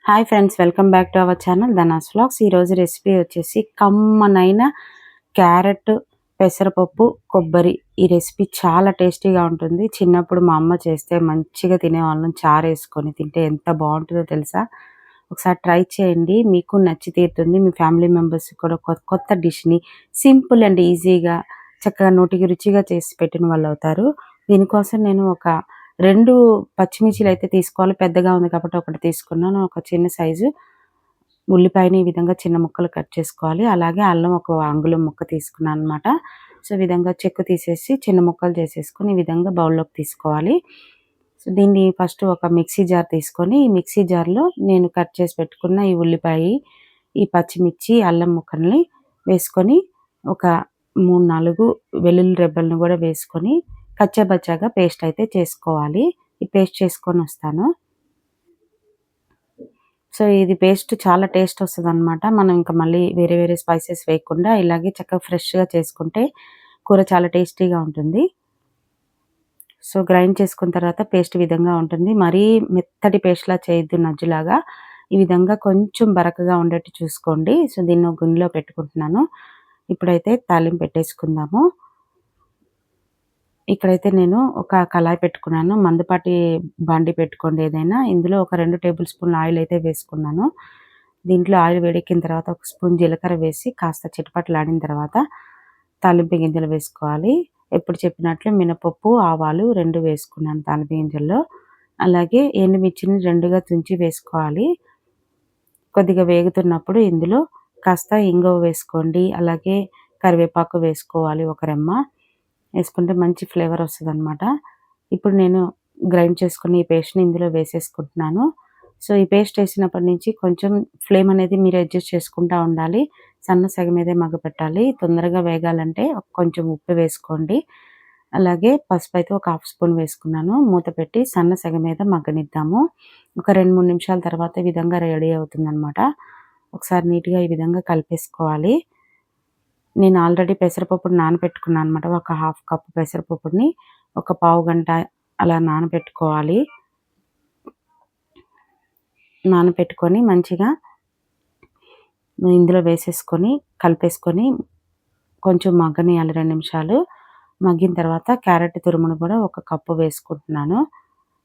Hi friends, welcome back to our channel ధనాస్ vlogs. ఈరోజు recipe వచ్చేసి కమ్మనైన క్యారెట్, పెసరపప్పు, కొబ్బరి. ఈ రెసిపీ చాలా టేస్టీగా ఉంటుంది. చిన్నప్పుడు మా అమ్మ చేస్తే మంచిగా తినేవాళ్ళం. చారు వేసుకొని తింటే ఎంత బాగుంటుందో తెలుసా. ఒకసారి ట్రై చేయండి, మీకు నచ్చి తీరుతుంది. మీ ఫ్యామిలీ మెంబర్స్కి కూడా కొత్త డిష్ని సింపుల్ అండ్ ఈజీగా చక్కగా నోటికి రుచిగా చేసి పెట్టిన వాళ్ళు అవుతారు. దీనికోసం నేను ఒక 2 పచ్చిమిర్చిలు అయితే తీసుకోవాలి. పెద్దగా ఉంది కాబట్టి ఒకటి తీసుకున్నాను. ఒక చిన్న సైజు ఉల్లిపాయని ఈ విధంగా చిన్న ముక్కలు కట్ చేసుకోవాలి. అలాగే అల్లం ఒక అంగుళం ముక్క తీసుకున్నాను అనమాట. సో ఈ విధంగా చెక్కు తీసేసి చిన్న ముక్కలు చేసేసుకొని ఈ విధంగా బౌల్లోకి తీసుకోవాలి. సో దీన్ని ఫస్ట్ ఒక మిక్సీ జార్ తీసుకొని, ఈ మిక్సీ జార్లో నేను కట్ చేసి పెట్టుకున్న ఈ ఉల్లిపాయ, ఈ పచ్చిమిర్చి, అల్లం ముక్కల్ని వేసుకొని ఒక 3-4 వెల్లుల్లి రెబ్బలను కూడా వేసుకొని కచ్చాబచ్చాగా పేస్ట్ అయితే చేసుకోవాలి. ఈ పేస్ట్ చేసుకొని వస్తాను. సో ఇది పేస్ట్ చాలా టేస్ట్ వస్తుందన్నమాట. మనం ఇంకా మళ్ళీ వేరే వేరే స్పైసెస్ వేయకుండా ఇలాగే చక్కగా ఫ్రెష్గా చేసుకుంటే కూర చాలా టేస్టీగా ఉంటుంది. సో గ్రైండ్ చేసుకున్న తర్వాత పేస్ట్ విధంగా ఉంటుంది. మరీ మెత్తటి పేస్ట్లా చేయొద్దు, నజ్జులాగా. ఈ విధంగా కొంచెం బరకగా ఉండేట్టు చూసుకోండి. సో దీన్ని ఒక గిన్నెలో పెట్టుకుంటున్నాను. ఇప్పుడైతే తాలింపు పెట్టేసుకుందాము. ఇక్కడైతే నేను ఒక కళాయి పెట్టుకున్నాను. మందపాటి బాండి పెట్టుకోండి ఏదైనా. ఇందులో ఒక 2 టేబుల్ స్పూన్ల ఆయిల్ అయితే వేసుకున్నాను. దీంట్లో ఆయిల్ వేడెక్కిన తర్వాత ఒక స్పూన్ జీలకర్ర వేసి కాస్త చిటపటలాడిన తర్వాత తాలింపు గింజలు వేసుకోవాలి. ఎప్పుడు చెప్పినట్లు మినపప్పు, ఆవాలు 2 వేసుకున్నాను తాలింపు గింజల్లో. అలాగే ఎండుమిర్చిని 2గా తుంచి వేసుకోవాలి. కొద్దిగా వేగుతున్నప్పుడు ఇందులో కాస్త ఇంగువ వేసుకోండి. అలాగే కరివేపాకు వేసుకోవాలి, ఒక రెమ్మ వేసుకుంటే మంచి ఫ్లేవర్ వస్తుందన్నమాట. ఇప్పుడు నేను గ్రైండ్ చేసుకుని ఈ పేస్ట్ని ఇందులో వేసేసుకుంటున్నాను. సో ఈ పేస్ట్ వేసినప్పటి నుంచి కొంచెం ఫ్లేమ్ అనేది మీరు అడ్జస్ట్ చేసుకుంటూ ఉండాలి. సన్న సెగ మీదే మగ్గపెట్టాలి. తొందరగా వేగాలంటే కొంచెం ఉప్పు వేసుకోండి. అలాగే పసుపు అయితే ఒక 1/2 స్పూన్ వేసుకున్నాను. మూత పెట్టి సన్న సెగ మీద మగ్గనిద్దాము. ఒక 2-3 నిమిషాల తర్వాత ఈ విధంగా రెడీ అవుతుందన్నమాట. ఒకసారి నీట్గా ఈ విధంగా కలిపేసుకోవాలి. నేను ఆల్రెడీ పెసరపప్పుని నానబెట్టుకున్నాను అనమాట. ఒక 1/2 కప్పు పెసరపప్పుని ఒక పావు గంట అలా నానబెట్టుకోవాలి. నానబెట్టుకొని మంచిగా ఇందులో వేసేసుకొని కలిపేసుకొని కొంచెం మగ్గనియాలి 2 నిమిషాలు. మగ్గిన తర్వాత క్యారెట్ తురుమును కూడా ఒక కప్పు వేసుకుంటున్నాను.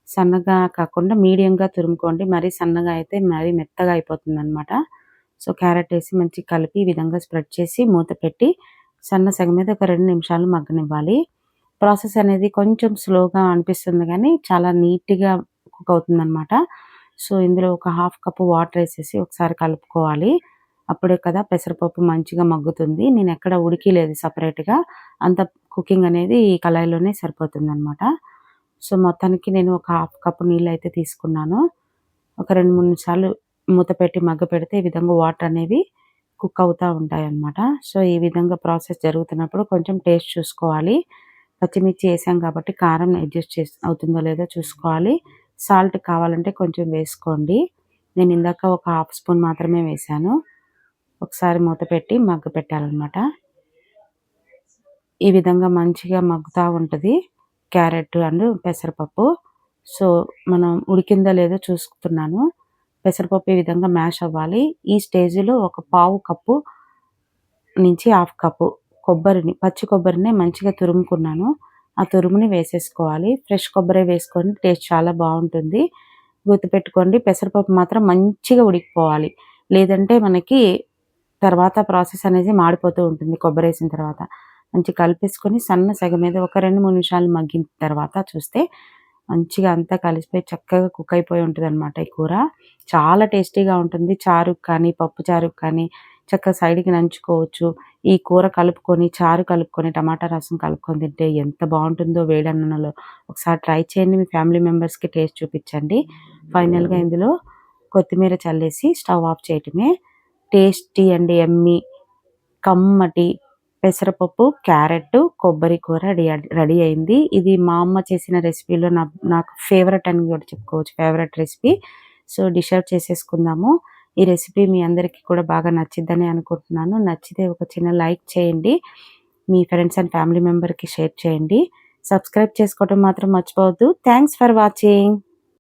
సన్నగా కాకుండా మీడియంగా తురుముకోండి. మరీ సన్నగా అయితే మరీ మెత్తగా అయిపోతుందన్నమాట. సో క్యారెట్ వేసి మంచిగా కలిపి ఈ విధంగా స్ప్రెడ్ చేసి మూత పెట్టి సన్న సెగ మీద ఒక 2 నిమిషాలు మగ్గనివ్వాలి. ప్రాసెస్ అనేది కొంచెం స్లోగా అనిపిస్తుంది కానీ చాలా నీట్గా కుక్ అవుతుందన్నమాట. సో ఇందులో ఒక 1/2 కప్పు వాటర్ వేసేసి ఒకసారి కలుపుకోవాలి. అప్పుడే కదా పెసరపప్పు మంచిగా మగ్గుతుంది. నేను ఎక్కడ ఉడికిలేదు సపరేట్గా. అంత కుకింగ్ అనేది ఈ కళాయిలోనే సరిపోతుందన్నమాట. సో మొత్తానికి నేను ఒక 1/2 కప్పు నీళ్ళు అయితే తీసుకున్నాను. ఒక 2-3 నిమిషాలు మూత పెట్టి మగ్గపెడితే ఈ విధంగా వాటర్ అనేవి కుక్ అవుతూ ఉంటాయన్నమాట. సో ఈ విధంగా ప్రాసెస్ జరుగుతున్నప్పుడు కొంచెం టేస్ట్ చూసుకోవాలి. పచ్చిమిర్చి వేసాం కాబట్టి కారం అడ్జస్ట్ అవుతుందో లేదో చూసుకోవాలి. సాల్ట్ కావాలంటే కొంచెం వేసుకోండి. నేను ఇందాక ఒక 1/2 స్పూన్ మాత్రమే వేశాను. ఒకసారి మూత పెట్టి మగ్గపెట్టాలన్నమాట. ఈ విధంగా మంచిగా మగ్గుతూ ఉంటుంది క్యారెట్ అండ్ పెసరపప్పు. సో మనం ఉడికిందో లేదో చూసుకున్నాను. పెసరపప్పు ఈ విధంగా మ్యాష్ అవ్వాలి. ఈ స్టేజ్లో ఒక పావు కప్పు నుంచి 1/2 కప్పు కొబ్బరిని, పచ్చి కొబ్బరిని మంచిగా తురుముకున్నాను. ఆ తురుముని వేసేసుకోవాలి. ఫ్రెష్ కొబ్బరి వేసుకొని టేస్ట్ చాలా బాగుంటుంది. గుర్తుపెట్టుకోండి, పెసరపప్పు మాత్రం మంచిగా ఉడికిపోవాలి. లేదంటే మనకి తర్వాత ప్రాసెస్ అనేది మాడిపోతూ ఉంటుంది. కొబ్బరి వేసిన తర్వాత మంచిగా కలిపేసుకొని సన్న సెగ మీద ఒక 2-3 నిమిషాలు మగ్గిన తర్వాత చూస్తే మంచిగా అంతా కలిసిపోయి చక్కగా కుక్ అయిపోయి ఉంటుందన్నమాట ఈ కూర. చాలా టేస్టీగా ఉంటుంది. చారుకు కానీ, పప్పు చారుకు కానీ చక్కగా సైడ్కి నంచుకోవచ్చు. ఈ కూర కలుపుకొని, చారు కలుపుకొని, టమాటా రసం కలుపుకొని తింటే ఎంత బాగుంటుందో వేడన్నంలో. ఒకసారి ట్రై చేయండి. మీ ఫ్యామిలీ మెంబర్స్కి టేస్ట్ చూపించండి. ఫైనల్గా ఇందులో కొత్తిమీర చల్లేసి స్టవ్ ఆఫ్ చేయటమే. టేస్టీ అండ్ యమ్మీ కమ్మటి పెసరపప్పు, క్యారెట్, కొబ్బరి కూర రెడీ అయింది. ఇది మా అమ్మ చేసిన రెసిపీలో నాకు ఫేవరెట్ అని కూడా చెప్పుకోవచ్చు. Favourite recipe. So dish out చేసేసుకుందాము. ఈ రెసిపీ మీ అందరికీ కూడా బాగా నచ్చిద్దని అనుకుంటున్నాను. నచ్చితే ఒక చిన్న లైక్ చేయండి. మీ ఫ్రెండ్స్ అండ్ ఫ్యామిలీ మెంబర్కి షేర్ చేయండి. సబ్స్క్రైబ్ చేసుకోవడం మాత్రం మర్చిపోవద్దు. Thanks for watching.